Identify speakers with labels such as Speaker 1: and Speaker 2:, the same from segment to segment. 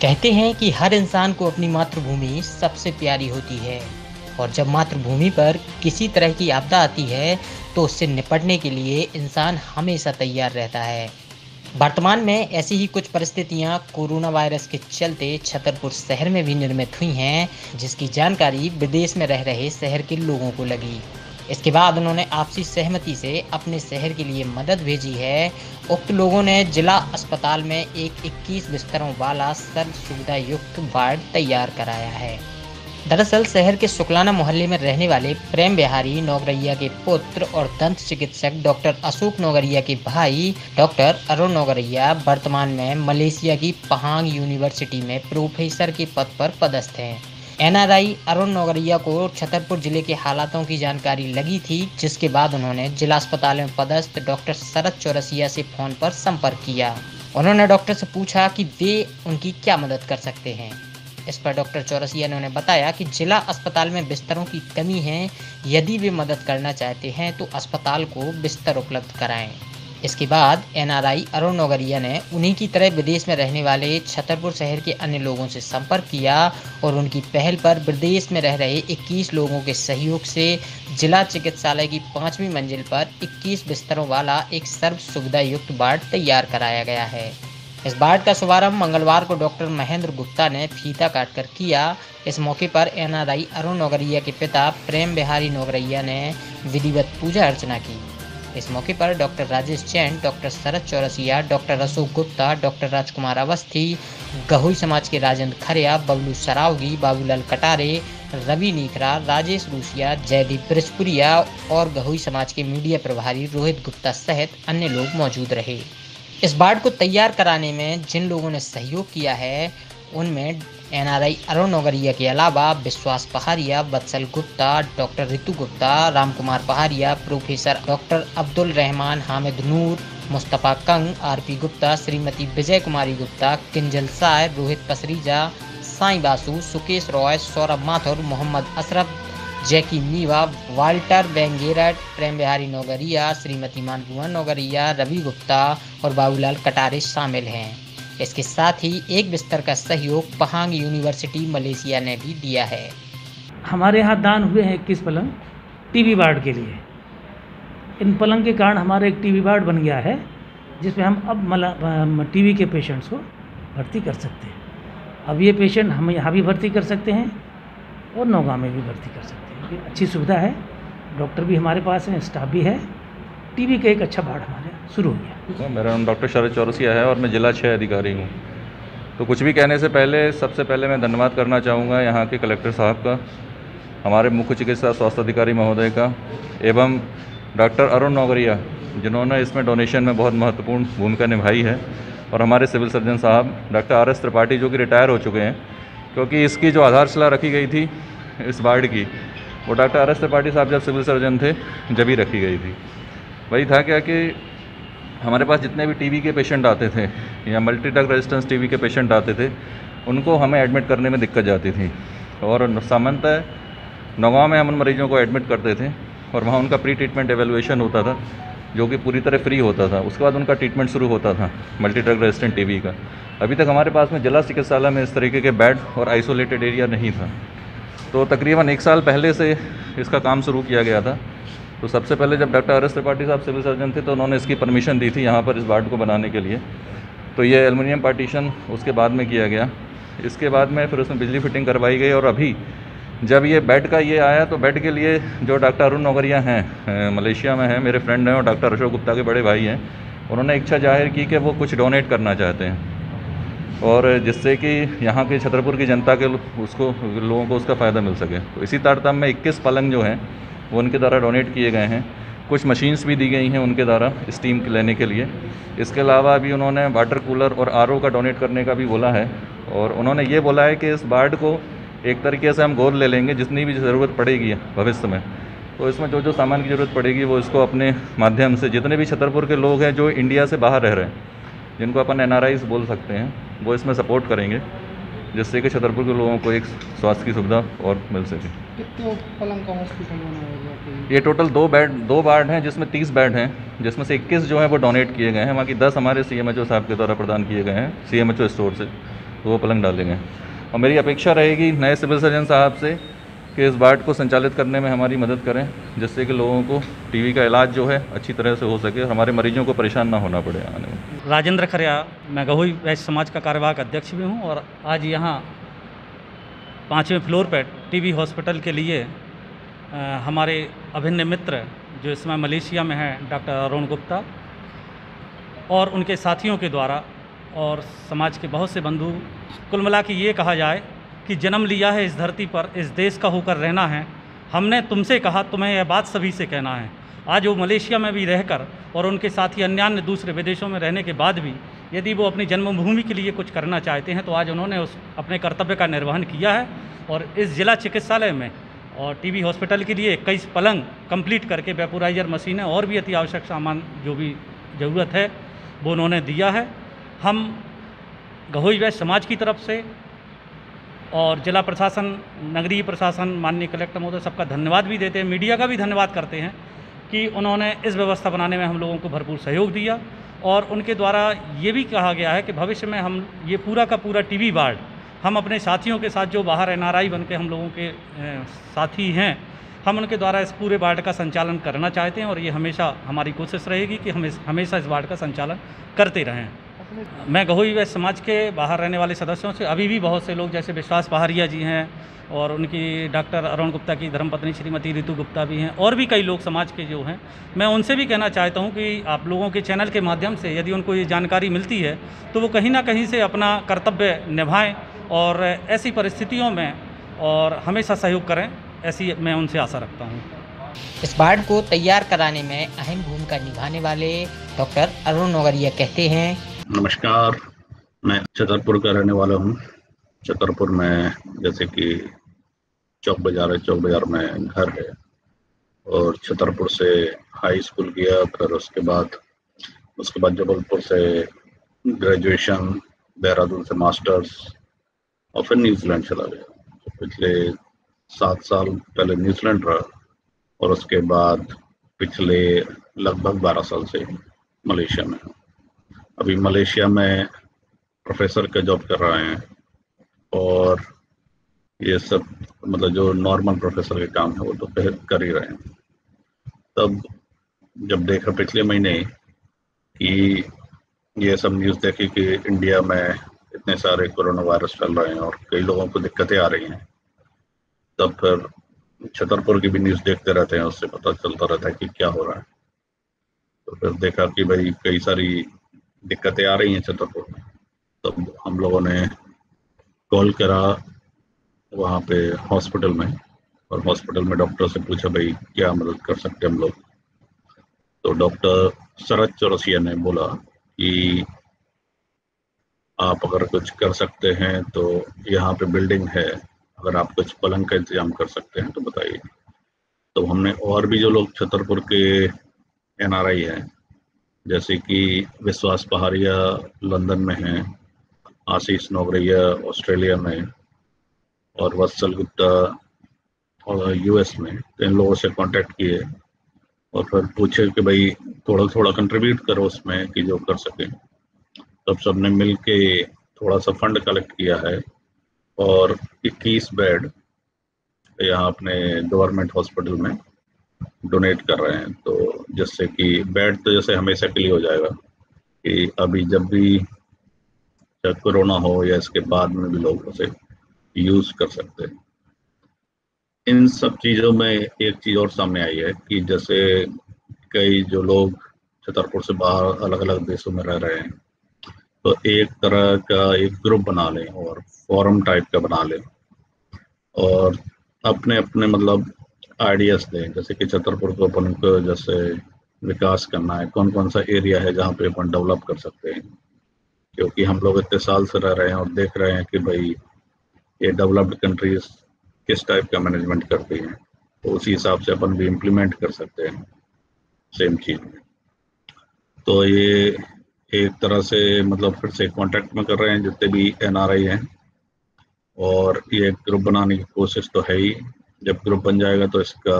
Speaker 1: कहते हैं कि हर इंसान को अपनी मातृभूमि सबसे प्यारी होती है और जब मातृभूमि पर किसी तरह की आपदा आती है तो उससे निपटने के लिए इंसान हमेशा तैयार रहता है। वर्तमान में ऐसी ही कुछ परिस्थितियां कोरोना वायरस के चलते छतरपुर शहर में भी निर्मित हुई हैं, जिसकी जानकारी विदेश में रह रहे शहर के लोगों को लगी। इसके बाद उन्होंने आपसी सहमति से अपने शहर के लिए मदद भेजी है। उक्त लोगों ने जिला अस्पताल में एक 21 बिस्तरों वाला सर्व सुविधा युक्त वार्ड तैयार कराया है। दरअसल शहर के शुक्लाना मोहल्ले में रहने वाले प्रेम बिहारी नौगरिया के पुत्र और दंत चिकित्सक डॉक्टर अशोक नौगरिया के भाई डॉक्टर अरुण नौगरिया वर्तमान में मलेशिया की पहांग यूनिवर्सिटी में प्रोफेसर के पद पर पदस्थ हैं। एनआरआई अरुण नौगरिया को छतरपुर जिले के हालातों की जानकारी लगी थी, जिसके बाद उन्होंने जिला अस्पताल में पदस्थ डॉक्टर शरद चौरसिया से फोन पर संपर्क किया। उन्होंने डॉक्टर से पूछा कि वे उनकी क्या मदद कर सकते हैं। इस पर डॉक्टर चौरसिया ने उन्हें बताया कि जिला अस्पताल में बिस्तरों की कमी है, यदि वे मदद करना चाहते हैं तो अस्पताल को बिस्तर उपलब्ध कराएं। इसके बाद एनआरआई अरुण नौगरिया ने उन्हीं की तरह विदेश में रहने वाले छतरपुर शहर के अन्य लोगों से संपर्क किया और उनकी पहल पर विदेश में रह रहे 21 लोगों के सहयोग से जिला चिकित्सालय की 5वीं मंजिल पर 21 बिस्तरों वाला एक सर्व सुविधा युक्त वार्ड तैयार कराया गया है। इस वार्ड का शुभारंभ मंगलवार को डॉक्टर महेंद्र गुप्ता ने फीता काटकर किया। इस मौके पर एनआरआई अरुण नौगरिया के पिता प्रेम बिहारी नौगरिया ने विधिवत पूजा अर्चना की। इस मौके पर डॉक्टर राजेश जैन, डॉक्टर शरद चौरसिया, डॉक्टर अशोक गुप्ता, डॉक्टर राजकुमार अवस्थी, गहोई समाज के राजेंद्र खरिया, बबलू सरावगी, बाबूलाल कटारे, रवि नीकरा, राजेश रूसिया, जयदीप ब्रजपुरिया और गहोई समाज के मीडिया प्रभारी रोहित गुप्ता सहित अन्य लोग मौजूद रहे। इस वार्ड को तैयार कराने में जिन लोगों ने सहयोग किया है उनमें एनआरआई अरुण नौगरिया के अलावा विश्वास पहाड़िया, वत्सल गुप्ता, डॉक्टर ऋतु गुप्ता, रामकुमार पहाड़िया, प्रोफेसर डॉक्टर अब्दुल रहमान, हामिद नूर, मुस्तफ़ा कंग, आरपी गुप्ता, श्रीमती विजय कुमारी गुप्ता, किंजल साय, रोहित पसरीजा, साईं बासु, सुकेश रॉय, सौरभ माथुर, मोहम्मद अशरफ, जैकी नीवा, वाल्टर बेंगेरट, प्रेम बिहारी नौगरिया, श्रीमती मानकुआ नौगरिया, रवि गुप्ता और बाबूलाल कटारे शामिल हैं। इसके साथ ही एक बिस्तर का सहयोग पहांग यूनिवर्सिटी मलेशिया ने भी दिया है।
Speaker 2: हमारे यहाँ दान हुए हैं 21 पलंग टीबी वार्ड के लिए। इन पलंग के कारण हमारा एक टीबी वार्ड बन गया है, जिसमें हम अब टीबी के पेशेंट्स को भर्ती कर सकते हैं। अब ये पेशेंट हम यहाँ भी भर्ती कर सकते हैं और नौगांव में भी भर्ती कर सकते हैं। ये अच्छी सुविधा है, डॉक्टर भी हमारे पास हैं, स्टाफ भी है। टीबी का एक अच्छा वार्ड हमारे यहाँ शुरू हो गया।
Speaker 3: मेरा नाम डॉक्टर शरद चौरसिया है और मैं जिला 6 अधिकारी हूँ। तो कुछ भी कहने से पहले सबसे पहले मैं धन्यवाद करना चाहूँगा यहाँ के कलेक्टर साहब का, हमारे मुख्य चिकित्सा स्वास्थ्य अधिकारी महोदय का एवं डॉक्टर अरुण नौगरिया, जिन्होंने इसमें डोनेशन में बहुत महत्वपूर्ण भूमिका निभाई है, और हमारे सिविल सर्जन साहब डॉक्टर RS त्रिपाठी, जो कि रिटायर हो चुके हैं, क्योंकि इसकी जो आधारशिला रखी गई थी इस वार्ड की, वो डॉक्टर RS त्रिपाठी साहब जब सिविल सर्जन थे जब ही रखी गई थी। वही था क्या कि हमारे पास जितने भी टीबी के पेशेंट आते थे या मल्टी ड्रग रेजिस्टेंस टीबी के पेशेंट आते थे, उनको हमें एडमिट करने में दिक्कत जाती थी, और सामान्यतः नौगांव में हम उन मरीजों को एडमिट करते थे और वहाँ उनका प्री ट्रीटमेंट एवेलुएशन होता था, जो कि पूरी तरह फ्री होता था। उसके बाद उनका ट्रीटमेंट शुरू होता था मल्टी ड्रग रेजिस्टेंट टीबी का। अभी तक हमारे पास में जिला चिकित्सालय में इस तरीके के बेड और आइसोलेटेड एरिया नहीं था। तो तकरीबन 1 साल पहले से इसका काम शुरू किया गया था। तो सबसे पहले जब डॉक्टर RS त्रिपाठी साहब सिविल सर्जन थे तो उन्होंने इसकी परमिशन दी थी यहाँ पर इस वार्ड को बनाने के लिए। तो ये एल्युमिनियम पार्टीशन उसके बाद में किया गया। इसके बाद में फिर उसमें बिजली फिटिंग करवाई गई, और अभी जब ये बेड का ये आया तो बेड के लिए जो डॉक्टर अरुण नौगरिया हैं, मलेशिया में हैं, मेरे फ्रेंड हैं और डॉक्टर अशोक गुप्ता के बड़े भाई हैं, उन्होंने इच्छा जाहिर की कि वो कुछ डोनेट करना चाहते हैं, और जिससे कि यहाँ के छतरपुर की जनता के लोगों को उसका फ़ायदा मिल सके। तो इसी तारतम्य में 21 पलंग जो हैं वो उनके द्वारा डोनेट किए गए हैं। कुछ मशीन्स भी दी गई हैं उनके द्वारा स्टीम लेने के लिए। इसके अलावा अभी उन्होंने वाटर कूलर और RO का डोनेट करने का भी बोला है, और उन्होंने ये बोला है कि इस वार्ड को एक तरीके से हम गोद ले लेंगे, जितनी भी ज़रूरत पड़ेगी भविष्य में, तो इसमें जो जो सामान की ज़रूरत पड़ेगी वो इसको अपने माध्यम से, जितने भी छतरपुर के लोग हैं जो इंडिया से बाहर रह रहे हैं, जिनको अपन NRIs बोल सकते हैं, वो इसमें सपोर्ट करेंगे, जिससे कि छतरपुर के लोगों को एक स्वास्थ्य की सुविधा और मिल सके।
Speaker 4: कितने पलंग का हॉस्पिटल बनाया?
Speaker 3: ये टोटल 2 वार्ड हैं, जिसमें 30 बेड हैं, जिसमें से 21 जो हैं वो डोनेट किए गए हैं। बाकी 10 हमारे CMHO साहब के द्वारा प्रदान किए गए हैं CMHO स्टोर से। तो वो पलंग डालेंगे। और मेरी अपेक्षा रहेगी नए सिविल सर्जन साहब से कि इस वार्ड को संचालित करने में हमारी मदद करें, जिससे कि लोगों को टीबी का इलाज जो है अच्छी तरह से हो सके और हमारे मरीजों को परेशान ना होना पड़े आने में।
Speaker 5: राजेंद्र खरिया, मैं गहोई वैश्य समाज का कार्यवाहक अध्यक्ष भी हूँ और आज यहाँ 5वें फ्लोर पर टीबी हॉस्पिटल के लिए हमारे अभिन्न मित्र जो इस समय मलेशिया में हैं, डॉक्टर अरुण गुप्ता और उनके साथियों के द्वारा और समाज के बहुत से बंधु, कुल मिला के ये कहा जाए कि जन्म लिया है इस धरती पर, इस देश का होकर रहना है। हमने तुमसे कहा, तुम्हें यह बात सभी से कहना है। आज वो मलेशिया में भी रहकर और उनके साथी अन्य दूसरे विदेशों में रहने के बाद भी यदि वो अपनी जन्मभूमि के लिए कुछ करना चाहते हैं तो आज उन्होंने उस अपने कर्तव्य का निर्वहन किया है। और इस जिला चिकित्सालय में और टीबी हॉस्पिटल के लिए 21 पलंग कंप्लीट करके वेपोराइजर मशीनें और भी अति आवश्यक सामान जो भी ज़रूरत है वो उन्होंने दिया है। हम गहोई वैश्य समाज की तरफ से और जिला प्रशासन, नगरीय प्रशासन, माननीय कलेक्टर महोदय सबका धन्यवाद भी देते हैं, मीडिया का भी धन्यवाद करते हैं कि उन्होंने इस व्यवस्था बनाने में हम लोगों को भरपूर सहयोग दिया। और उनके द्वारा ये भी कहा गया है कि भविष्य में हम ये पूरा का पूरा टीबी वार्ड हम अपने साथियों के साथ जो बाहर NRI बन के हम लोगों के साथी हैं, हम उनके द्वारा इस पूरे वार्ड का संचालन करना चाहते हैं और ये हमेशा हमारी कोशिश रहेगी कि हम हमेशा इस वार्ड का संचालन करते रहें। मैं गहोई वैश्य समाज के बाहर रहने वाले सदस्यों से अभी भी बहुत से लोग जैसे विश्वास पहाड़िया जी हैं और उनकी डॉक्टर अरुण गुप्ता की धर्मपत्नी श्रीमती ऋतु गुप्ता भी हैं और भी कई लोग समाज के जो हैं, मैं उनसे भी कहना चाहता हूं कि आप लोगों के चैनल के माध्यम से यदि उनको ये जानकारी मिलती है तो वो कहीं ना कहीं से अपना कर्तव्य निभाएं और ऐसी परिस्थितियों में और हमेशा सहयोग करें, ऐसी मैं उनसे आशा रखता हूँ।
Speaker 1: इस वार्ड को तैयार कराने में अहम भूमिका निभाने वाले डॉक्टर अरुण नोगरिया कहते हैं,
Speaker 6: नमस्कार, मैं छतरपुर का रहने वाला हूँ। छतरपुर में जैसे कि चौक बाज़ार है, चौक बाज़ार में घर है और छतरपुर से हाई स्कूल किया, फिर उसके बाद जबलपुर से ग्रेजुएशन, देहरादून से मास्टर्स और फिर न्यूजीलैंड चला गया। पिछले 7 साल पहले न्यूजीलैंड रहा और उसके बाद पिछले लगभग 12 साल से मलेशिया में। अभी मलेशिया में प्रोफेसर का जॉब कर रहे हैं और ये सब मतलब जो नॉर्मल प्रोफेसर के काम है वो तो कर ही रहे हैं। तब जब देखा पिछले महीने कि ये सब न्यूज़ देखी कि इंडिया में इतने सारे कोरोना वायरस फैल रहे हैं और कई लोगों को दिक्कतें आ रही हैं, तब फिर छतरपुर की भी न्यूज़ देखते रहते हैं, उससे पता चलता रहता है कि क्या हो रहा है। तो फिर देखा कि भाई कई सारी दिक्कतें आ रही हैं छतरपुर में। तब हम लोगों ने कॉल करा वहाँ पे हॉस्पिटल में और हॉस्पिटल में डॉक्टर से पूछा भाई क्या मदद कर सकते हम लोग। तो डॉक्टर शरद चौरसिया ने बोला कि आप अगर कुछ कर सकते हैं तो यहाँ पे बिल्डिंग है, अगर आप कुछ पलंग का इंतजाम कर सकते हैं तो बताइए। तो हमने और भी जो लोग छतरपुर के NRI हैं, जैसे कि विश्वास पहाड़िया लंदन में हैं, आशीष नोगरिया ऑस्ट्रेलिया में और वत्सल गुप्ता और US में, तो इन लोगों से कांटेक्ट किए और फिर पूछे कि भाई थोड़ा थोड़ा कंट्रीब्यूट करो उसमें कि जो कर सकें। तब सबने मिल के थोड़ा सा फंड कलेक्ट किया है और 21 बेड यहाँ अपने गवर्नमेंट हॉस्पिटल में डोनेट कर रहे हैं। तो जिससे कि बेड तो जैसे हमेशा के लिए हो जाएगा कि अभी जब भी कोरोना हो या इसके बाद में भी लोग उसे यूज़ कर सकते हैं। इन सब चीज़ों में एक चीज़ और सामने आई है कि जैसे कई जो लोग छतरपुर से बाहर अलग अलग देशों में रह रहे हैं, तो एक तरह का एक ग्रुप बना लें और फोरम टाइप का बना लें और अपने अपने मतलब आइडियाज़ दें। जैसे कि छतरपुर को अपन को जैसे विकास करना है, कौन कौन सा एरिया है जहाँ पे अपन डेवलप कर सकते हैं, क्योंकि हम लोग इतने साल से रह रहे हैं और देख रहे हैं कि भाई ये डेवलप्ड कंट्रीज किस टाइप का मैनेजमेंट करती हैं, तो उसी हिसाब से अपन भी इम्प्लीमेंट कर सकते हैं सेम चीज़ में। तो ये एक तरह से मतलब फिर से कांटेक्ट में कर रहे हैं जितने भी NRI हैं और ये ग्रुप बनाने की कोशिश तो है ही। जब ग्रुप बन जाएगा तो इसका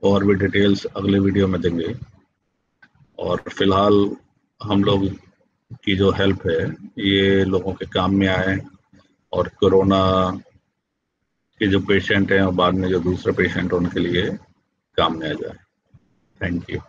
Speaker 6: और भी डिटेल्स अगले वीडियो में देंगे। और फिलहाल हम लोग की जो हेल्प है ये लोगों के काम में आए और कोरोना के जो पेशेंट हैं और बाद में जो दूसरे पेशेंट हैं उनके लिए काम में आ जाए। Thank you.